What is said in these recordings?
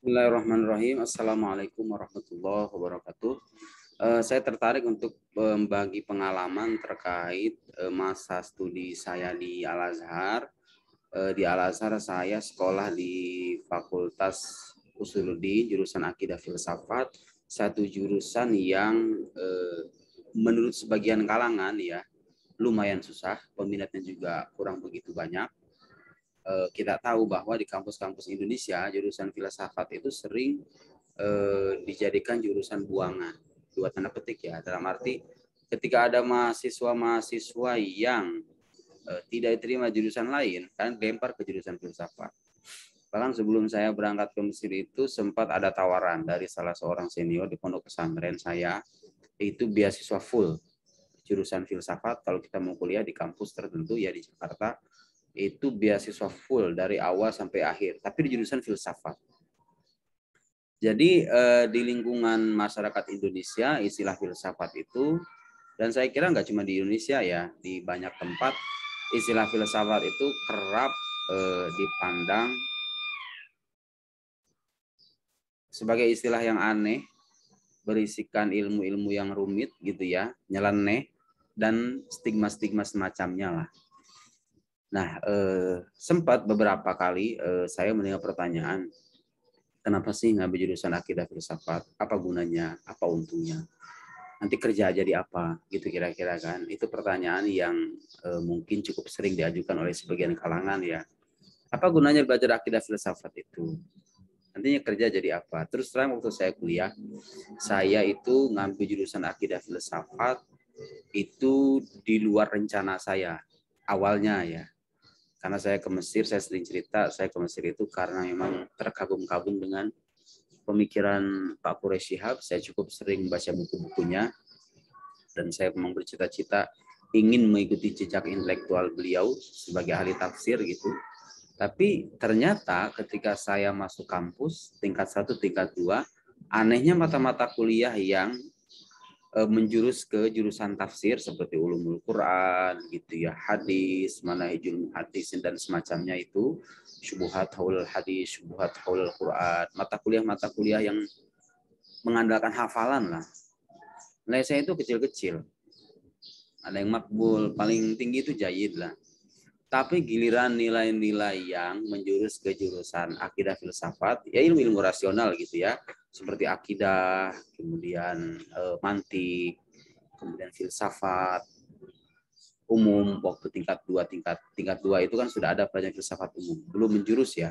Bismillahirrahmanirrahim. Assalamualaikum warahmatullahi wabarakatuh. Saya tertarik untuk membagi pengalaman terkait masa studi saya di Al-Azhar. Di Al-Azhar saya sekolah di Fakultas Usuluddin, jurusan Akidah Filsafat, satu jurusan yang menurut sebagian kalangan ya lumayan susah, peminatnya juga kurang begitu banyak. Kita tahu bahwa di kampus-kampus Indonesia jurusan filsafat itu sering dijadikan jurusan buangan, dua tanda petik ya, dalam arti ketika ada mahasiswa-mahasiswa yang tidak diterima jurusan lain kan lempar ke jurusan filsafat. Bahkan sebelum saya berangkat ke Mesir itu sempat ada tawaran dari salah seorang senior di pondok pesantren saya, itu beasiswa full jurusan filsafat kalau kita mau kuliah di kampus tertentu ya di Jakarta, itu beasiswa full dari awal sampai akhir, tapi di jurusan filsafat. Jadi di lingkungan masyarakat Indonesia istilah filsafat itu, dan saya kira nggak cuma di Indonesia ya, di banyak tempat istilah filsafat itu kerap dipandang sebagai istilah yang aneh, berisikan ilmu-ilmu yang rumit gitu ya, nyeleneh, dan stigma-stigma semacamnya lah. Nah, sempat beberapa kali saya mendengar pertanyaan, kenapa sih ngambil jurusan akidah filsafat? Apa gunanya? Apa untungnya? Nanti kerja jadi apa? Gitu kira-kira kan. Itu pertanyaan yang mungkin cukup sering diajukan oleh sebagian kalangan ya. Apa gunanya belajar akidah filsafat itu? Nantinya kerja jadi apa? Terus terang waktu saya kuliah, saya itu ngambil jurusan akidah filsafat itu di luar rencana saya awalnya ya. Karena saya ke Mesir, saya sering cerita, saya ke Mesir itu karena memang terkagum-kagum dengan pemikiran Pak Quraish Shihab. Saya cukup sering membaca buku-bukunya, dan saya memang bercita-cita ingin mengikuti jejak intelektual beliau sebagai ahli tafsir gitu. Tapi ternyata ketika saya masuk kampus, tingkat 1, tingkat 2, anehnya mata-mata kuliah yang menjurus ke jurusan tafsir seperti ulumul Quran gitu ya, hadis, manahijul hadis dan semacamnya itu, syubuhat haul hadis, syubuhat haul Quran, mata kuliah yang mengandalkan hafalan lah. Nilai saya itu kecil-kecil, ada yang makbul, paling tinggi itu jayid lah. Tapi giliran nilai-nilai yang menjurus ke jurusan akidah filsafat, ya ilmu-ilmu rasional gitu ya, seperti akidah, kemudian mantik, kemudian filsafat umum waktu tingkat 2 itu kan sudah ada pelajaran filsafat umum, belum menjurus ya,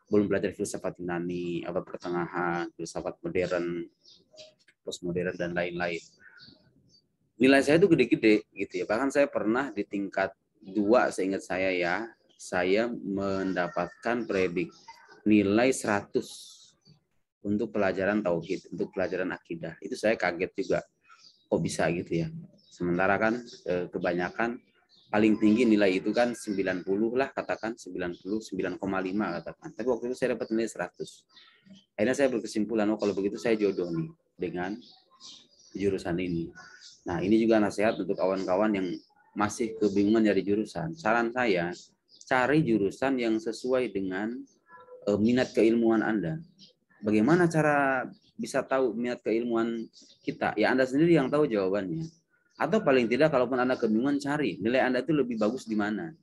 belum belajar filsafat Yunani, abad pertengahan, filsafat modern, postmodern dan lain-lain. Nilai saya itu gede-gede gitu ya. Bahkan saya pernah di tingkat 2 seingat saya ya, saya mendapatkan predik nilai 100 untuk pelajaran tauhid, untuk pelajaran akidah. Itu saya kaget juga. Kok bisa gitu ya? Sementara kan kebanyakan paling tinggi nilai itu kan 90 lah, katakan 99,5 katakan. Tapi waktu itu saya dapat nilai 100. Akhirnya saya berkesimpulan, oh kalau begitu saya jodoh nih dengan jurusan ini. Nah, ini juga nasihat untuk kawan-kawan yang masih kebingungan dari jurusan. Saran saya, cari jurusan yang sesuai dengan minat keilmuan Anda. Bagaimana cara bisa tahu minat keilmuan kita? Ya Anda sendiri yang tahu jawabannya. Atau paling tidak, kalaupun Anda kebingungan, cari nilai Anda itu lebih bagus di mana.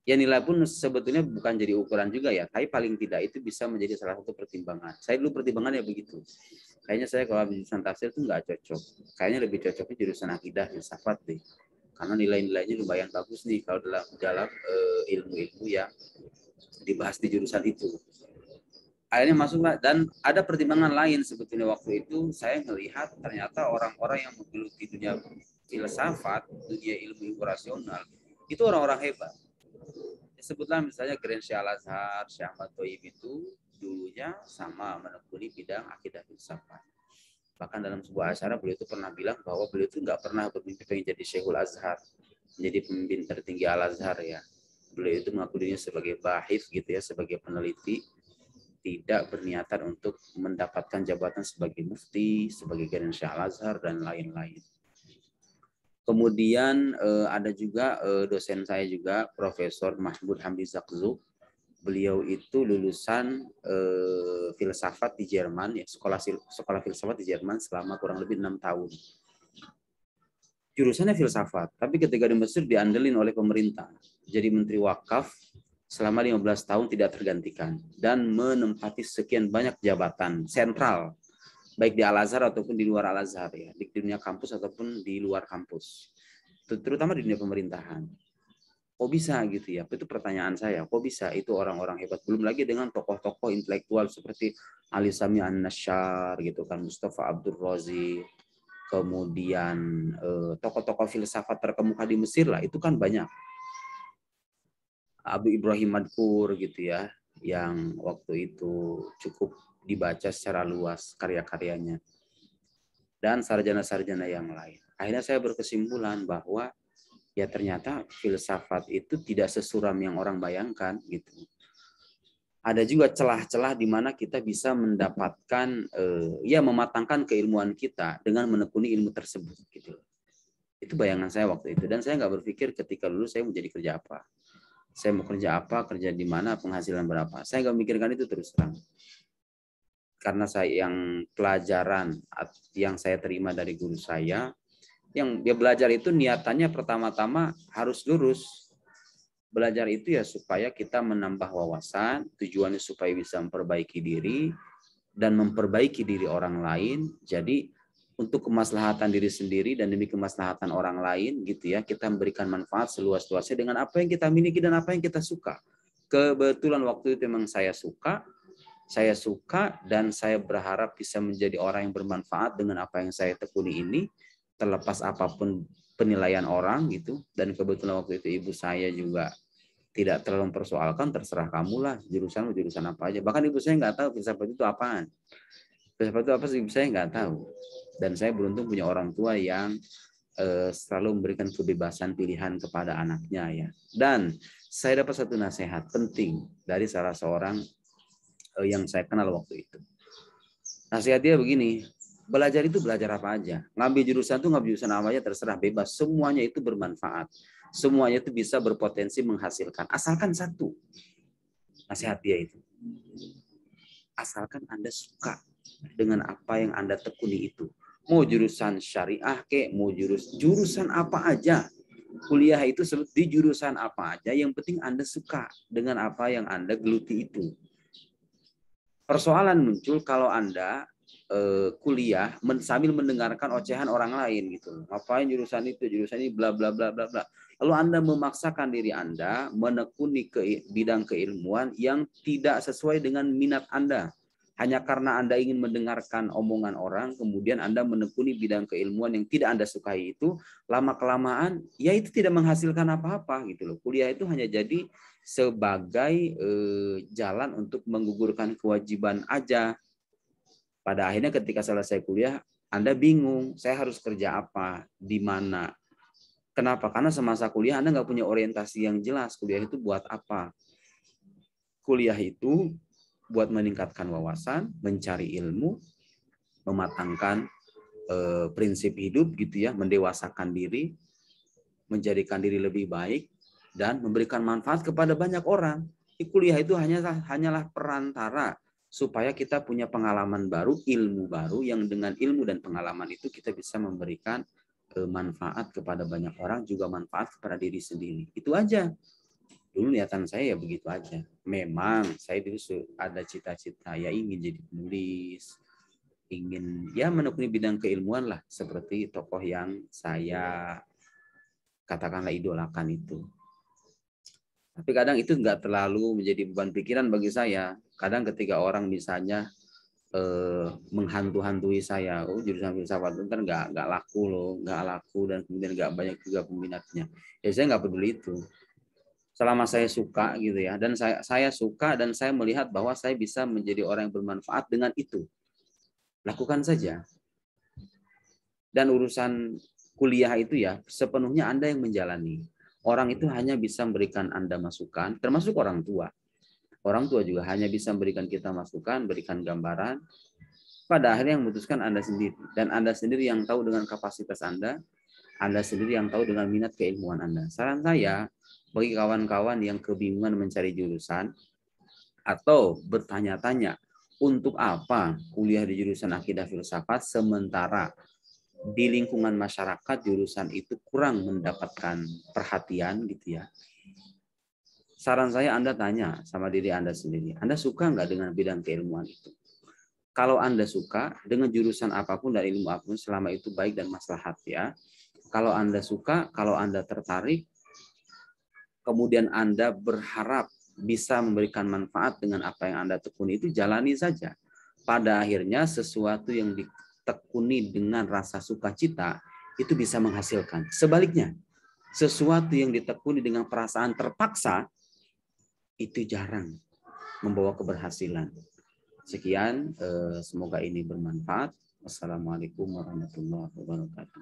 Ya nilai pun sebetulnya bukan jadi ukuran juga ya, tapi paling tidak itu bisa menjadi salah satu pertimbangan. Saya dulu pertimbangannya begitu. Kayaknya saya kalau jurusan tafsir itu nggak cocok. Kayaknya lebih cocoknya jurusan akidah, filsafat deh. Karena nilai-nilainya lumayan bagus nih kalau dalam ilmu-ilmu yang dibahas di jurusan itu. Akhirnya masuklah, dan ada pertimbangan lain sebetulnya waktu itu. Saya melihat ternyata orang-orang yang menggeluti dunia filsafat, dunia ilmu rasional, itu orang-orang hebat. Sebutlah misalnya Grand Syekh Al-Azhar, Syekh Ahmad Thayyib itu dulunya sama menekuni bidang akidah filsafat. Bahkan dalam sebuah acara beliau itu pernah bilang bahwa beliau itu nggak pernah bermimpi pengen jadi Syekhul Azhar, menjadi pemimpin tertinggi Al-Azhar ya. Beliau itu mengaku dirinya sebagai bahith gitu ya, sebagai peneliti, tidak berniatan untuk mendapatkan jabatan sebagai mufti, sebagai Grand Syekh Al-Azhar dan lain-lain. Kemudian ada juga dosen saya juga, Profesor Mahmud Hamdi Zakzuk. Beliau itu lulusan filsafat di Jerman, ya, sekolah filsafat di Jerman selama kurang lebih 6 tahun. Jurusannya filsafat, tapi ketika di Mesir diandelin oleh pemerintah. Jadi menteri wakaf selama 15 tahun tidak tergantikan dan menempati sekian banyak jabatan sentral, baik di Al-Azhar ataupun di luar Al-Azhar, ya, di dunia kampus ataupun di luar kampus, terutama di dunia pemerintahan. Kok bisa gitu ya? Itu pertanyaan saya. Kok bisa itu orang-orang hebat? Belum lagi dengan tokoh-tokoh intelektual seperti Ali Sami An-Nasyar gitu kan, Mustafa Abdul Razi, kemudian tokoh-tokoh filsafat terkemuka di Mesir lah, itu kan banyak. Abu Ibrahim Madkur gitu ya, yang waktu itu cukup dibaca secara luas karya-karyanya. Dan sarjana-sarjana yang lain. Akhirnya saya berkesimpulan bahwa ya ternyata filsafat itu tidak sesuram yang orang bayangkan gitu. Ada juga celah-celah di mana kita bisa mendapatkan ya mematangkan keilmuan kita dengan menekuni ilmu tersebut gitu. Itu bayangan saya waktu itu, dan saya nggak berpikir ketika lulus saya mau jadi kerja apa. Saya mau kerja apa, kerja di mana, penghasilan berapa. Saya nggak memikirkan itu terus terang. Karena saya yang pelajaran yang saya terima dari guru saya, yang dia belajar itu niatannya pertama-tama harus lurus. Belajar itu ya supaya kita menambah wawasan, tujuannya supaya bisa memperbaiki diri dan memperbaiki diri orang lain. Jadi untuk kemaslahatan diri sendiri dan demi kemaslahatan orang lain gitu ya, kita memberikan manfaat seluas-luasnya dengan apa yang kita miliki dan apa yang kita suka. Kebetulan waktu itu memang saya suka dan saya berharap bisa menjadi orang yang bermanfaat dengan apa yang saya tekuni ini, terlepas apapun penilaian orang gitu. Dan kebetulan waktu itu ibu saya juga tidak terlalu mempersoalkan, terserah kamu lah jurusan apa aja. Bahkan ibu saya nggak tahu filsafat itu apaan. Filsafat itu apa sih, ibu saya nggak tahu. Dan saya beruntung punya orang tua yang selalu memberikan kebebasan pilihan kepada anaknya ya. Dan saya dapat satu nasihat penting dari salah seorang yang saya kenal waktu itu. Nasihat dia begini, belajar itu belajar apa aja. Ngambil jurusan itu ngambil jurusan apa aja, terserah, bebas. Semuanya itu bermanfaat. Semuanya itu bisa berpotensi menghasilkan. Asalkan satu. Nasihat dia itu. Asalkan Anda suka dengan apa yang Anda tekuni itu. Mau jurusan syariah kek, mau jurusan apa aja. Kuliah itu di jurusan apa aja. Yang penting Anda suka dengan apa yang Anda geluti itu. Persoalan muncul kalau Anda kuliah sambil mendengarkan ocehan orang lain gitu. Ngapain jurusan itu, jurusan ini, bla bla bla bla bla. Lalu Anda memaksakan diri Anda menekuni bidang keilmuan yang tidak sesuai dengan minat Anda. Hanya karena Anda ingin mendengarkan omongan orang, kemudian Anda menekuni bidang keilmuan yang tidak Anda sukai itu, lama-kelamaan ya itu tidak menghasilkan apa-apa gitu loh. Kuliah itu hanya jadi sebagai jalan untuk menggugurkan kewajiban aja. Pada akhirnya ketika selesai kuliah, Anda bingung, saya harus kerja apa, di mana. Kenapa? Karena semasa kuliah Anda nggak punya orientasi yang jelas. Kuliah itu buat apa? Kuliah itu buat meningkatkan wawasan, mencari ilmu, mematangkan prinsip hidup gitu ya, mendewasakan diri, menjadikan diri lebih baik, dan memberikan manfaat kepada banyak orang. Kuliah itu hanyalah perantara supaya kita punya pengalaman baru, ilmu baru, yang dengan ilmu dan pengalaman itu kita bisa memberikan manfaat kepada banyak orang, juga manfaat kepada diri sendiri. Itu aja. Dulu niatan saya ya begitu aja. Memang saya dulu ada cita-cita ya ingin jadi penulis, ingin ya menekuni bidang keilmuan lah, seperti tokoh yang saya katakanlah idolakan itu. Tapi kadang itu nggak terlalu menjadi beban pikiran bagi saya. Kadang ketika orang misalnya menghantu-hantui saya, oh jurusan filsafat itu kan nggak laku dan kemudian nggak banyak juga peminatnya. Ya saya nggak peduli itu. Selama saya suka gitu ya, dan saya suka dan saya melihat bahwa saya bisa menjadi orang yang bermanfaat dengan itu, lakukan saja. Dan urusan kuliah itu ya sepenuhnya Anda yang menjalani. Orang itu hanya bisa memberikan Anda masukan, termasuk orang tua. Orang tua juga hanya bisa memberikan kita masukan, berikan gambaran. Pada akhirnya yang memutuskan Anda sendiri. Dan Anda sendiri yang tahu dengan kapasitas Anda sendiri yang tahu dengan minat keilmuan Anda. Saran saya, bagi kawan-kawan yang kebingungan mencari jurusan, Atau bertanya-tanya, untuk apa kuliah di jurusan akidah filsafat sementara di lingkungan masyarakat jurusan itu kurang mendapatkan perhatian gitu ya. Saran saya Anda tanya sama diri Anda sendiri, Anda suka nggak dengan bidang keilmuan itu? Kalau Anda suka dengan jurusan apapun dan ilmu apapun selama itu baik dan maslahat ya. Kalau Anda suka, kalau Anda tertarik, kemudian Anda berharap bisa memberikan manfaat dengan apa yang Anda tekuni itu, jalani saja. Pada akhirnya sesuatu yang ditekuni dengan rasa sukacita itu bisa menghasilkan. Sebaliknya, sesuatu yang ditekuni dengan perasaan terpaksa itu jarang membawa keberhasilan. Sekian, semoga ini bermanfaat. Wassalamualaikum warahmatullahi wabarakatuh.